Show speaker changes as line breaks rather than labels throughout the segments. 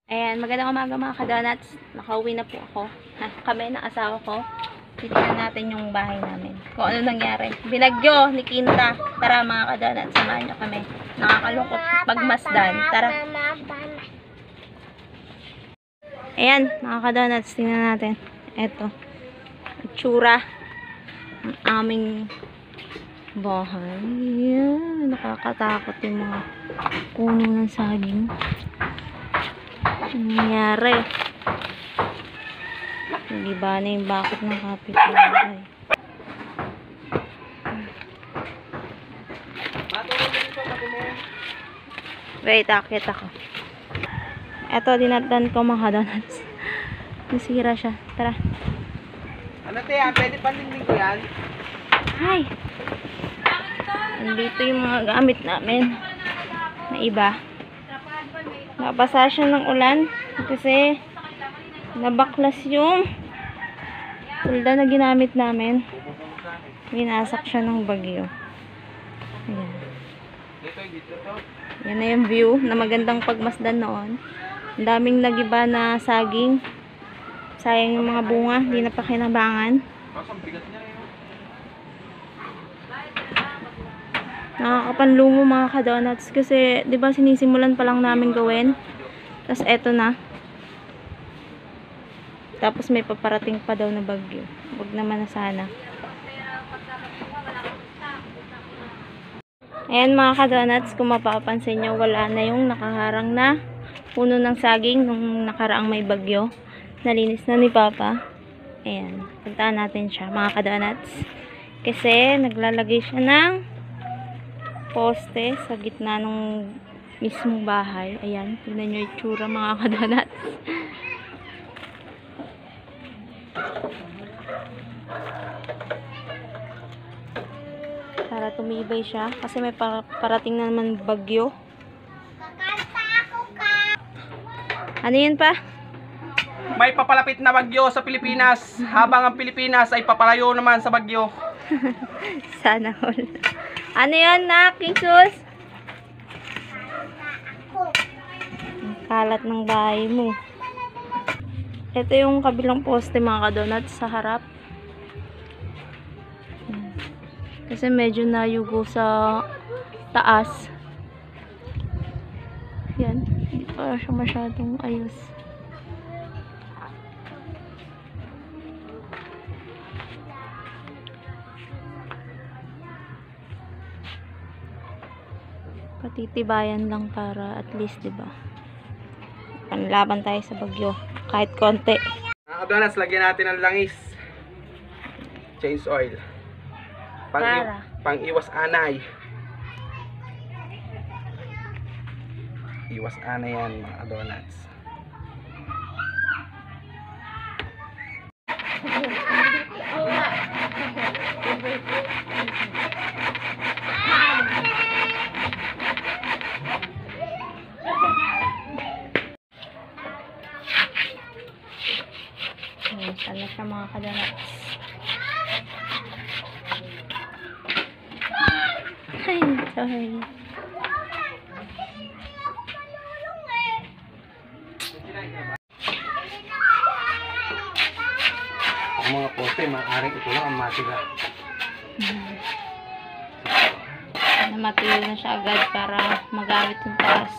Ayan, magandang umaga mga ka-donuts. Nakauwi na po ako. Kami ng asawa ko. Titignan natin yung bahay namin. Kung ano nangyari. Binagyo ni Kinta. Tara mga ka-donuts, samahan nyo kami. Nakakalungkot pagmasdan. Tara. Ayan, mga ka-donuts, tingnan natin. Eto. Itsura. Ang aming bahay. Ayan, nakakatakot yung mga puno ng saging. Nangyari. Hindi ba na yung bakit ng kapitbahay? Wait, akit ako. Eto, dinatan ko mga donuts. Nasira siya. Tara.
Ano te, pwede pandingding ko yan?
Hi! Nandito yung mga gamit namin. Na iba. Nabasa siya ng ulan kasi nabaklas yung pulda na ginamit namin. Winasak siya ng bagyo. Ayan. Yan na yung view na magandang pagmasdan noon. Ang daming nagiba na saging. Sayang yung mga bunga, hindi na pakinabangan. Nakakapanlumo mga ka-donuts kasi 'di ba sinisimulan pa lang namin gawin. Tapos eto na. Tapos may paparating pa daw na bagyo. Wag naman na sana. Ayan mga ka-donuts, kung mapapansin nyo, wala na yung nakaharang na puno ng saging nung nakaraang may bagyo. Nalinis na ni Papa. Ayan, puntaan natin siya mga ka-donuts. Kasi naglalagay siya ng poste sa gitna ng mismong bahay. Ayan, tignan nyo yung tsura mga ka-donuts. Para tumibay siya. Kasi may parating na naman bagyo. Ano yun pa?
May papalapit na bagyo sa Pilipinas, habang ang Pilipinas ay papalayo naman sa bagyo.
Sana all. Ano yun na, Jesus? Ang kalat ng bahay mo. Ito yung kabilang poste mga ka-donuts sa harap. Kasi medyo nayugo sa taas. Yan. Hindi pa siya masyadong ayos. Patitibayan lang para at least, diba? Panlaban tayo sa bagyo. Kahit konti.
Mga ka-donuts, lagyan natin ng langis. Change oil. Pang iwas anay. Iwas anay yan mga ka-donuts.
Sana siya mga ka-donuts. Ay, sorry.
Ang mga poste, maaaring ito lang ang matira.
Namatilo na siya agad para magamit yung taas.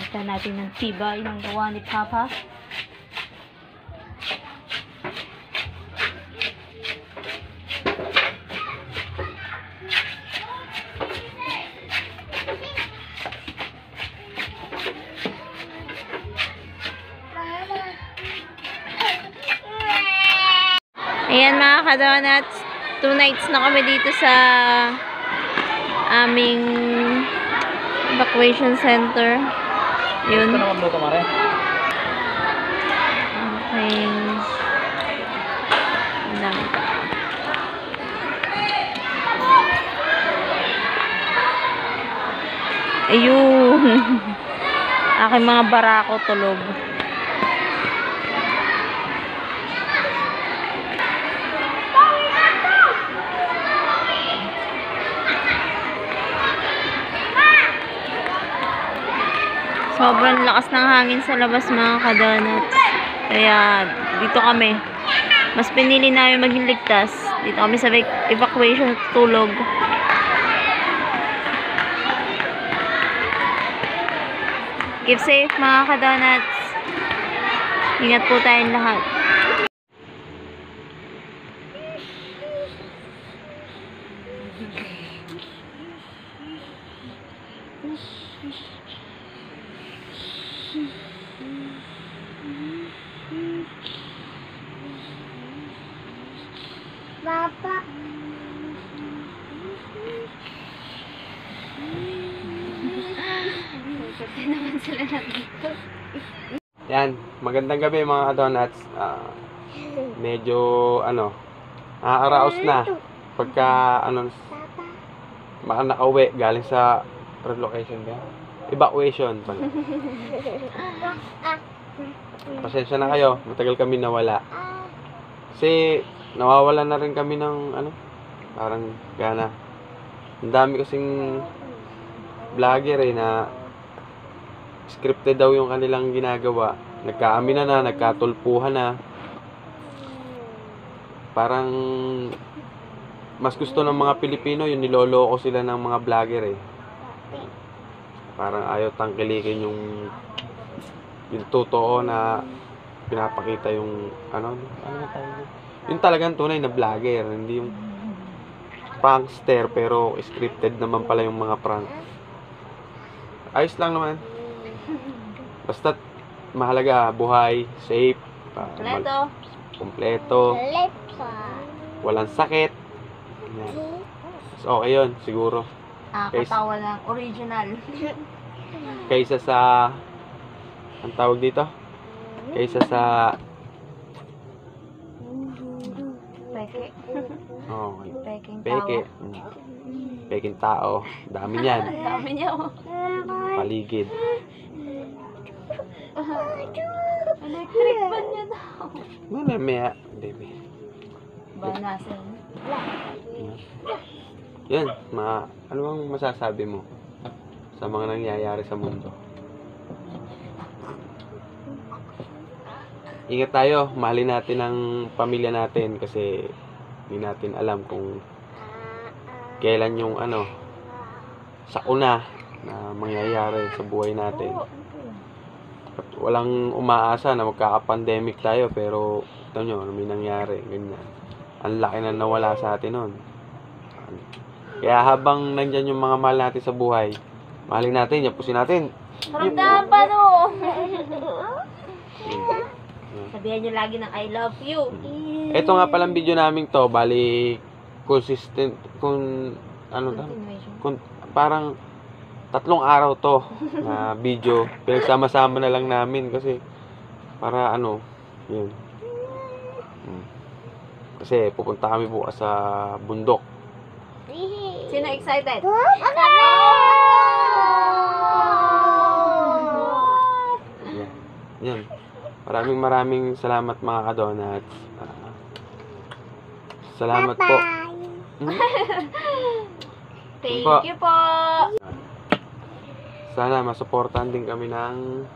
Kita natin ng tibay ng gawa ni Papa. Ayan mga ka-donuts, 2 nights na kami dito sa aming evacuation center. Yun.
Ito naman mo kamare.
Okay. Ang dami pa. Ayun. Aking mga barako tulog. Sobrang lakas ng hangin sa labas mga kadonuts. Kaya dito kami. Mas pinili namin maging ligtas. Dito kami sa evacuation at tulog. Keep safe mga kadonuts. Ingat po tayong lahat.
Papa. Kasi naman sila nandito.
Yan, magandang gabi mga donuts. Medyo nakakaraos na pagka baka nakauwi galing sa relocation ba? Evacuation pala. Pasensya na kayo, matagal kami nawala. Kasi nawawala na rin kami ng parang gana. Ang dami kasing vlogger na scripted daw yung kanilang ginagawa. Nagkaamina na, nagkatulpuhan na. Parang mas gusto ng mga Pilipino yung niloloko sila ng mga vlogger Parang ayaw tangkilikin yung totoo na pinapakita yung yung talagang tunay na vlogger, hindi yung prankster pero scripted naman pala yung mga prank. Ayos lang naman. Basta mahalaga, buhay, safe, kompleto, walang sakit. Yan. So, okay yun, siguro.
Katawa ng original.
Kaysa sa, ang tawag dito? Kaysa sa,
Peke.
okay.
Peking
Peke.
tawa.
Peking tao. Dami niyan.
Dami niya.
Paligid.
Electric fan niya daw.
Mamaya. Baby.
Banasin.
Yan. Ano bang masasabi mo sa mga nangyayari sa mundo? Ingat tayo. Mahalin natin ang pamilya natin kasi hindi natin alam kung kailan yung sakuna na mangyayari sa buhay natin. At walang umaasa na magkaka-pandemic tayo pero ito nyo, may nangyari, ganyan. Ang laki na nawala sa atin nun. Kaya habang nandyan yung mga mahal natin sa buhay, mahalin natin, yapusin natin.
Karamdaman pa no. Sabihan nyo lagi ng I love you.
Ito nga palang video namin to, bali consistent parang 3 araw to na video. Pinagsama-sama na lang namin kasi para yun. Kasi pupunta kami bukas sa bundok.
Sino excited?
Yan. Yan. Maraming salamat mga ka-donuts. Salamat po.
Thank
Po.
you po.
Sana masuportahan din kami ng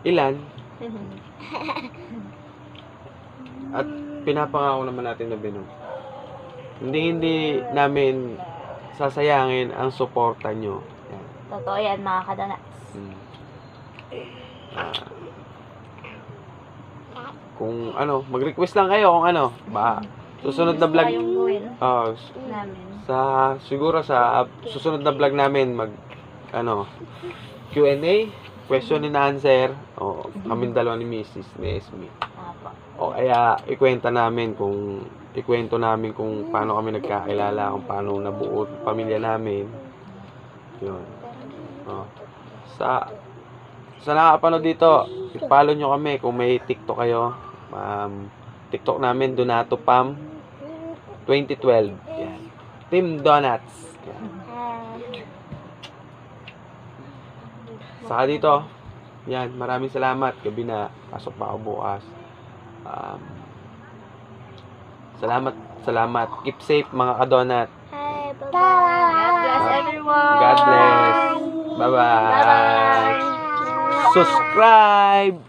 ilan. At pinapangako naman natin na hindi namin sasayangin ang suporta nyo. Yan.
Totoo yan mga kadonuts.
Kung mag-request lang kayo kung susunod na vlog
Yung gawin namin.
siguro sa susunod na vlog namin Q&A, question and answer kami dalawa ni Mrs. ni Esme. Kaya ikwento namin kung paano kami nagkakilala, kung paano nabuo ang pamilya namin. Yun. Sa nakapanood dito, i-follow nyo kami kung may TikTok kayo. TikTok namin, Donato Pam 2012. Yan. Team Donuts. Yan. Saka dito, yan, maraming salamat. Gabi na, pasok pa ako bukas. Salamat. Keep safe mga ka-donut.
God bless everyone.
God bless. Bye-bye.
Bye-bye.
Subscribe!